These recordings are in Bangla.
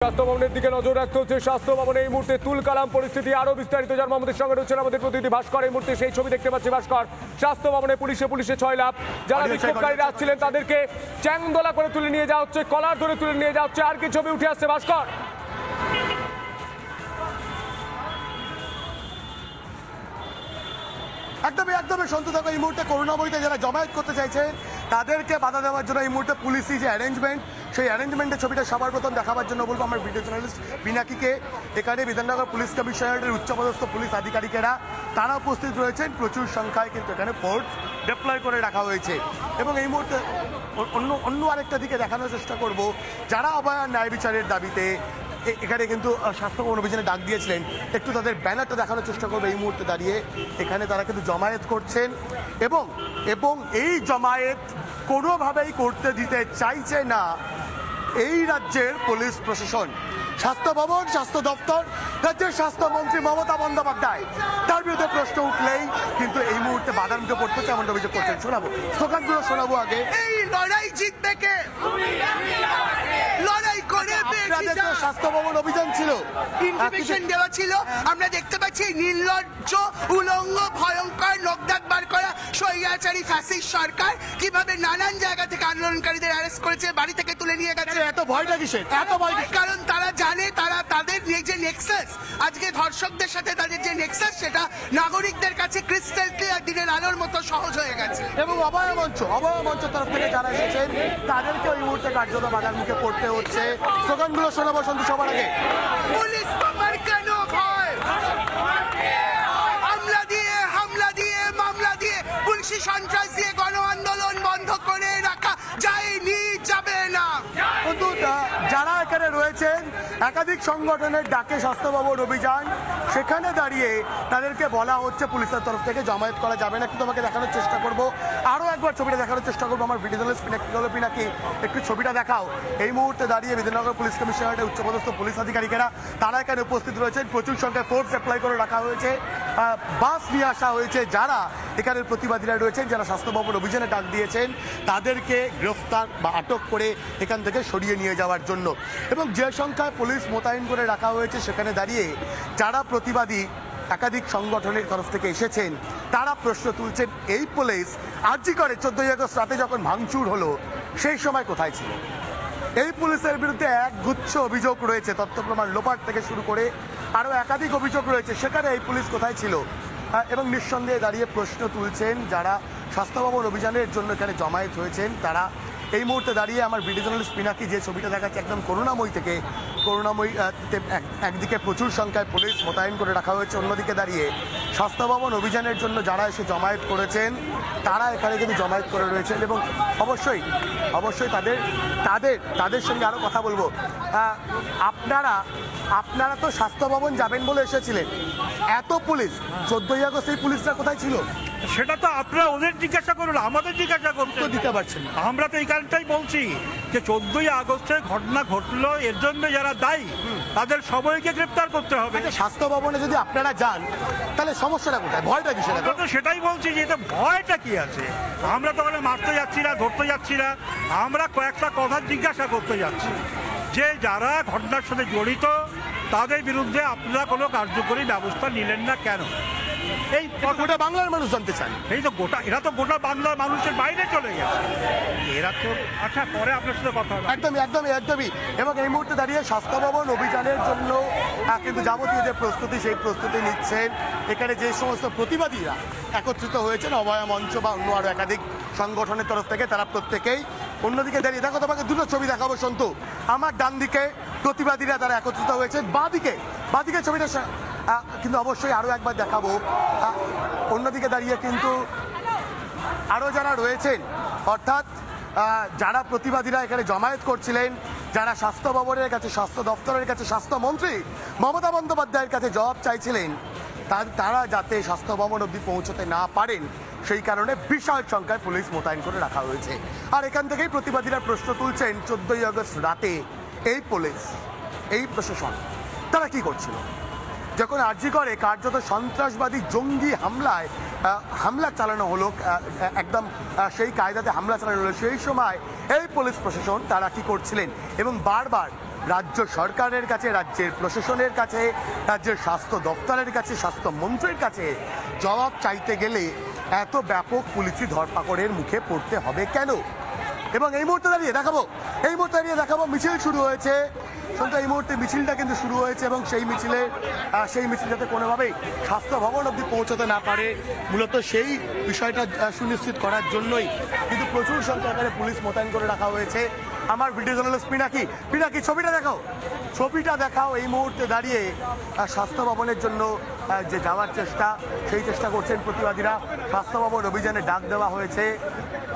স্বাস্থ্য ভবনের দিকে নজর রাখতে হচ্ছে। স্বাস্থ্য ভবনে এই মুহূর্তে তুলকালাম পরিস্থিতি, আরো বিস্তারিত জানবো আমাদের সঙ্গে রয়েছেন আমাদের প্রতিনিধি ভাস্কর। এই মুহূর্তে সেই ছবি দেখতে পাচ্ছি ভাস্কর। স্বাস্থ্য ভবনে পুলিশে ছয়লাভ, যারা বিক্ষোভকারীরা আসছিলেন তাদেরকে চ্যাংদোলা করে তুলে নিয়ে যাওয়া হচ্ছে, কলার ধরে তুলে নিয়ে যাওয়া হচ্ছে। আর কি ছবি উঠে আসছে ভাস্কর? একদমই সন্তু থাকো। এই মুহূর্তে করুণাময়ীতে যারা জমায়েত করতে চাইছে তাদেরকে বাধা দেওয়ার জন্য এই মুহূর্তে পুলিশি যে অ্যারেঞ্জমেন্ট, সেই অ্যারেঞ্জমেন্টের ছবিটা সবার প্রথম দেখাবার জন্য বলবো আমার ভিডিও জার্নালিস্ট পিনাকিকে। এখানে বিধাননগর পুলিশ কমিশনারের উচ্চপদস্থ পুলিশ আধিকারিকেরা তারা উপস্থিত রয়েছেন। প্রচুর সংখ্যায় কিন্তু এখানে ফোর্স ডিপ্লয় করে রাখা হয়েছে। এবং এই মুহূর্তে অন্য আরেকটা দিকে দেখানোর চেষ্টা করব, যারা অভয়া ন্যায় বিচারের দাবিতে এখানে কিন্তু স্বাস্থ্য ভবন অভিযানে ডাক দিয়েছিলেন, একটু তাদের ব্যানারটা দেখানোর চেষ্টা করবে। এই মুহূর্তে দাঁড়িয়ে এখানে তারা কিন্তু জমায়েত করছেন এবং এই জমায়েত কোনোভাবেই করতে দিতে চাইছে না এই রাজ্যের পুলিশ প্রশাসন। স্বাস্থ্য ভবন, স্বাস্থ্য দপ্তর, রাজ্যের স্বাস্থ্যমন্ত্রী মমতা বন্দ্যোপাধ্যায় তার বিরুদ্ধে প্রশ্ন উঠলেই কিন্তু এই মুহূর্তে বাধার মুখে পড়তে হচ্ছে, এমন অভিযোগ করছেন। শোনাবো স্লোগানগুলো, শোনাবো আগে। এই লড়াই জিতবে কে? লড়াই করে স্বাস্থ্য ভবন অভিযান ছিল, ইনফরমেশন দেওয়া ছিল। আমরা দেখতে পাচ্ছি নির্লজ্জ, উলঙ্গ, ভয়ঙ্কর লোকদাগ বার করা স্বৈরাচারী ফ্যাসিস্ট সরকার কিভাবে নানান জায়গা থেকে আন্দোলনকারীদের অ্যারেস্ট করেছে, বাড়ি থেকে তুলে নিয়ে গেছে। এত ভয়টা কিসের? এত ভয় কারণ তারা জানে তাদের যে নেক্সাস, আজকে ধর্ষকদের সাথে তাদের যে নেক্সাস, সেটা নাগরিকদের কাছে ক্রিস্টাল ক্লিয়ার, দিনের আলোর মতো সহজ হয়ে গেছে। এবং অভয় মঞ্চ তরফ থেকে যারা এসেছেন তাদেরকে ওই মুহূর্তে কার্যত বাধার মুখে পড়তে হচ্ছে। স্লোগানগুলো শোনাবো সন্তু সবার আগে। পুলিশ তোমার কেন ভয়? হামলা দিয়ে মামলা দিয়ে পুলিশি সন্ত্রাস দিয়ে গণ আন্দোলন বন্ধ করে রাখা যায়নি, যাবে না। কিন্তু যারা এখানে রয়েছেন একাধিক সংগঠনের ডাকে স্বাস্থ্য ভবন অভিযান, সেখানে দাঁড়িয়ে তাদেরকে বলা হচ্ছে পুলিশের তরফ থেকে জমায়েত করা যাবে না। কিন্তু আমাকে দেখানোর চেষ্টা করবো, আরও একবার ছবিটা দেখানোর চেষ্টা করবো আমার ভিডিও জার্নালিস্ট পিনাকি, একটু ছবিটা দেখাও। এই মুহূর্তে দাঁড়িয়ে বিধাননগর পুলিশ কমিশনারের উচ্চপদস্থ পুলিশ আধিকারিকেরা তারা এখানে উপস্থিত রয়েছেন। প্রচুর সংখ্যায় ফোর্স অ্যাপ্লাই করে রাখা হয়েছে, বাস নিয়ে আসা হয়েছে। যারা এখানের প্রতিবাদীরা রয়েছেন, যারা স্বাস্থ্য ভবন অভিযানে ডাক দিয়েছেন, তাদেরকে গ্রেফতার বা আটক করে এখান থেকে সরিয়ে নিয়ে যাওয়ার জন্য। এবং যে সংখ্যায় পুলিশ মোতায়েন করে রাখা হয়েছে, সেখানে দাঁড়িয়ে যারা প্রতিবাদী একাধিক সংগঠনের তরফ থেকে এসেছেন, তারা প্রশ্ন তুলছেন এই পুলিশ আরজি করে 14ই আগস্ট রাতে যখন ভাঙচুর হলো সেই সময় কোথায় ছিল? এই পুলিশের বিরুদ্ধে এক গুচ্ছ অভিযোগ রয়েছে, তথ্য প্রমাণ লোপাট থেকে শুরু করে আরও একাধিক অভিযোগ রয়েছে। সেখানে এই পুলিশ কোথায় ছিল? এবং নিঃসন্দেহে দাঁড়িয়ে প্রশ্ন তুলছেন যারা স্বাস্থ্য ভবন অভিযানের জন্য এখানে জমায়েত হয়েছেন তারা। এই মুহূর্তে দাঁড়িয়ে আমার ভিডিও জার্নালিস্ট পিনাকি যে ছবিটা দেখাচ্ছে একদম করুণাময়ী থেকে, একদিকে প্রচুর সংখ্যায় পুলিশ মোতায়েন করে রাখা হয়েছে, অন্যদিকে দাঁড়িয়ে স্বাস্থ্য ভবন অভিযানের জন্য যারা এসে জমায়েত করেছেন তারা এখানে কিন্তু জমায়েত করে রয়েছেন। এবং অবশ্যই তাদের সঙ্গে আরও কথা বলবো। আপনারা তো স্বাস্থ্য ভবন যাবেন বলে এসেছিলেন, এত পুলিশ 14ই আগস্ট এই পুলিশরা কোথায় ছিল? সেটা তো আপনারা ওদের জিজ্ঞাসা করুন, আমাদের জিজ্ঞাসা করুন তো দিতে পারছেন। আমরা তো এই কারণটাই বলছি যে 14ই আগস্টে ঘটনা ঘটলো, এর জন্য যারা দায়ী তাদের সবাইকে গ্রেপ্তার করতে হবে। স্বাস্থ্য ভবনে যদি আপনারা যান তাহলে সমস্যাটা কোথায়? ভয়টা কি? আমরা তো সেটাই বলছি যে এটা ভয়টা কি আছে। আমরা তো ওখানে মারতে যাচ্ছি না, ধরতে যাচ্ছি না, আমরা কয়েকটা কথা জিজ্ঞাসা করতে যাচ্ছি যে যারা ঘটনার সাথে জড়িত তাদের বিরুদ্ধে আপনারা কোনো কার্যকরী ব্যবস্থা নিলেন না কেন? এই গোটা বাংলার মানুষ জানতে চান। এরা তো গোটা বাংলার মানুষের বাইরে চলে গেছে। এরা তো আচ্ছা, পরে আপনার সাথে কথা হবে। একদমই। এবং এই মুহূর্তে দাঁড়িয়ে স্বাস্থ্য ভবন অভিযানের জন্য কিন্তু যাবতীয় যে প্রস্তুতি, সেই প্রস্তুতি নিচ্ছেন এখানে যে সমস্ত প্রতিবাদীরা একত্রিত হয়েছেন অভয়া মঞ্চ বা অন্য আরও একাধিক সংগঠনের তরফ থেকে, তারা প্রত্যেকেই অন্যদিকে দাঁড়িয়ে। দেখো, তোমাকে দুটো ছবি দেখাবো সন্তু। আমার ডান দিকে প্রতিবাদীরা তারা একত্রিত হয়েছেন, বাঁদিকে ছবিটা কিন্তু অবশ্যই আরও একবার দেখাবো। অন্যদিকে দাঁড়িয়ে কিন্তু আরও যারা রয়েছেন, অর্থাৎ যারা প্রতিবাদীরা এখানে জমায়েত করছিলেন, যারা স্বাস্থ্য ভবনের কাছে, স্বাস্থ্য দপ্তরের কাছে, স্বাস্থ্যমন্ত্রী মমতা বন্দ্যোপাধ্যায়ের কাছে জবাব চাইছিলেন, তারা যাতে স্বাস্থ্য ভবন অবধি পৌঁছতে না পারেন সেই কারণে বিশাল সংখ্যায় পুলিশ মোতায়েন করে রাখা হয়েছে। আর এখান থেকেই প্রতিবাদীরা প্রশ্ন তুলছেন 14ই আগস্ট রাতে এই পুলিশ, এই প্রশাসন তারা কি করছিল? যখন আরজি করে কার্যত সন্ত্রাসবাদী জঙ্গি হামলা চালানো হলো, একদম সেই কায়দাতে হামলা চালানো হলো, সেই সময় এই পুলিশ প্রশাসন তারা কি করছিলেন? এবং বারবার রাজ্য সরকারের কাছে, রাজ্যের প্রশাসনের কাছে, রাজ্যের স্বাস্থ্য দপ্তরের কাছে, স্বাস্থ্যমন্ত্রীর কাছে জবাব চাইতে গেলে এত ব্যাপক পুলিশি ধরপাকড়ের মুখে পড়তে হবে কেন? এবং এই মুহূর্তে দাঁড়িয়ে দেখাবো মিছিল শুরু হয়েছে। শুনতে এই মুহূর্তে মিছিলটা কিন্তু শুরু হয়েছে এবং সেই মিছিল যাতে কোনোভাবেই স্বাস্থ্য ভবন অবধি পৌঁছতে না পারে, মূলত সেই বিষয়টা সুনিশ্চিত করার জন্যই কিন্তু প্রচুর সংখ্যা পুলিশ মোতায়েন করে রাখা হয়েছে। আমার ভিডিও জার্নালিস্ট পিনাকি ছবিটা দেখাও। এই মুহূর্তে দাঁড়িয়ে স্বাস্থ্য ভবনের জন্য যে যাওয়ার সেই চেষ্টা করছেন প্রতিবাদীরা। স্বাস্থ্য ভবন অভিযানে ডাক দেওয়া হয়েছে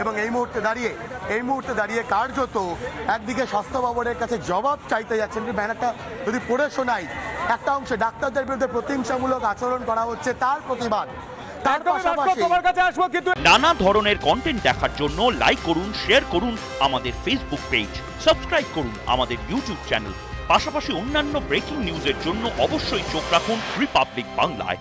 এবং এই মুহূর্তে দাঁড়িয়ে কার্যত একদিকে স্বাস্থ্য ভবনের কাছে জবাব চাইতে যাচ্ছেন। ব্যানারটা যদি পড়ে শোনাই, একটা অংশে ডাক্তারদের বিরুদ্ধে প্রতিহিংসামূলক আচরণ করা হচ্ছে, তার প্রতিবাদ। তার পাশাপাশি নানা ধরনের কন্টেন্ট দেখার জন্য লাইক করুন, শেয়ার করুন আমাদের ফেসবুক পেজ, সাবস্ক্রাইব করুন আমাদের ইউটিউব চ্যানেল। পাশাপাশি অন্যান্য ব্রেকিং নিউজের জন্য অবশ্যই চোখ রাখুন রিপাবলিক বাংলায়।